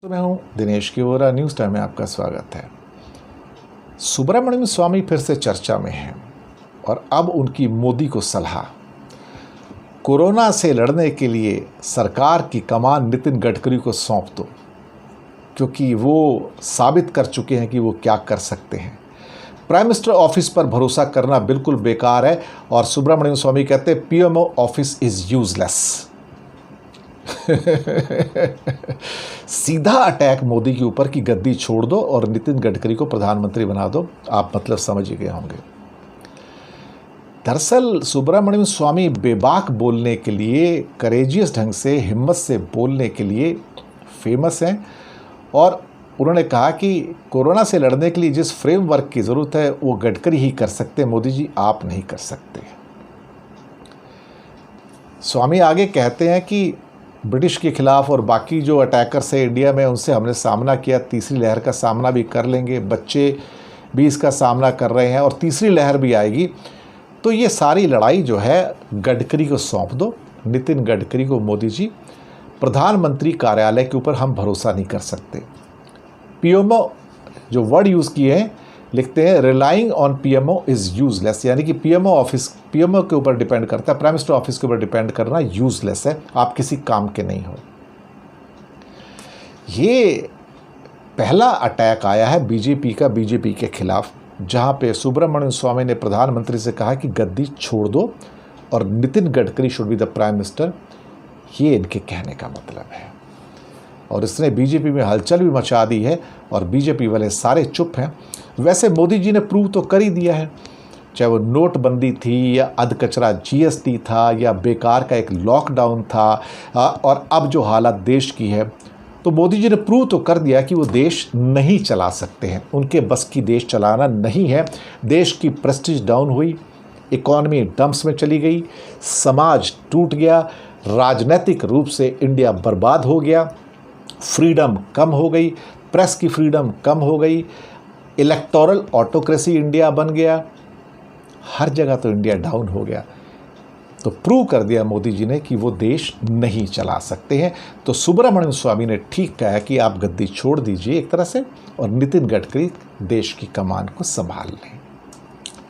तो मैं हूं दिनेश किवोरा। न्यूज़ टाइम में आपका स्वागत है। सुब्रमण्यम स्वामी फिर से चर्चा में हैं और अब उनकी मोदी को सलाह। कोरोना से लड़ने के लिए सरकार की कमान नितिन गडकरी को सौंप दो, क्योंकि वो साबित कर चुके हैं कि वो क्या कर सकते हैं। प्राइम मिनिस्टर ऑफिस पर भरोसा करना बिल्कुल बेकार है और सुब्रमण्यम स्वामी कहते हैं पीएमओ ऑफिस इज यूजलेस। सीधा अटैक मोदी के ऊपर की गद्दी छोड़ दो और नितिन गडकरी को प्रधानमंत्री बना दो। आप मतलब समझ ही गए होंगे। दरअसल सुब्रमण्यम स्वामी बेबाक बोलने के लिए, करेजियस ढंग से, हिम्मत से बोलने के लिए फेमस हैं और उन्होंने कहा कि कोरोना से लड़ने के लिए जिस फ्रेमवर्क की ज़रूरत है वो गडकरी ही कर सकते हैं, मोदी जी आप नहीं कर सकते। स्वामी आगे कहते हैं कि ब्रिटिश के खिलाफ और बाकी जो अटैकर्स है इंडिया में, उनसे हमने सामना किया, तीसरी लहर का सामना भी कर लेंगे, बच्चे भी इसका सामना कर रहे हैं और तीसरी लहर भी आएगी। तो ये सारी लड़ाई जो है गडकरी को सौंप दो, नितिन गडकरी को। मोदी जी प्रधानमंत्री कार्यालय के ऊपर हम भरोसा नहीं कर सकते। पीएमओ जो वर्ड यूज़ किए हैं, लिखते हैं relying on PMO is useless, यानी कि पीएमओ ऑफिस पीएमओ के ऊपर डिपेंड करता है, प्राइम मिनिस्टर ऑफिस के ऊपर डिपेंड करना यूजलेस है, आप किसी काम के नहीं हो। ये पहला अटैक आया है बीजेपी का बीजेपी के खिलाफ, जहां पे सुब्रमण्यम स्वामी ने प्रधानमंत्री से कहा कि गद्दी छोड़ दो और Nitin Gadkari should be the prime minister. ये इनके कहने का मतलब है और इसने बीजेपी में हलचल भी मचा दी है और बीजेपी वाले सारे चुप हैं। वैसे मोदी जी ने प्रूव तो कर ही दिया है, चाहे वो नोटबंदी थी या अधकचरा जीएसटी था या बेकार का एक लॉकडाउन था और अब जो हालत देश की है, तो मोदी जी ने प्रूव तो कर दिया कि वो देश नहीं चला सकते हैं, उनके बस की देश चलाना नहीं है। देश की प्रेस्टीज डाउन हुई, इकॉनमी डंप्स में चली गई, समाज टूट गया, राजनीतिक रूप से इंडिया बर्बाद हो गया, फ्रीडम कम हो गई, प्रेस की फ्रीडम कम हो गई, इलेक्टोरल ऑटोक्रेसी इंडिया बन गया, हर जगह तो इंडिया डाउन हो गया। तो प्रूव कर दिया मोदी जी ने कि वो देश नहीं चला सकते हैं। तो सुब्रमण्यम स्वामी ने ठीक कहा है कि आप गद्दी छोड़ दीजिए एक तरह से और नितिन गडकरी देश की कमान को संभाल लें।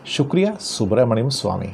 शुक्रिया सुब्रमण्यम स्वामी।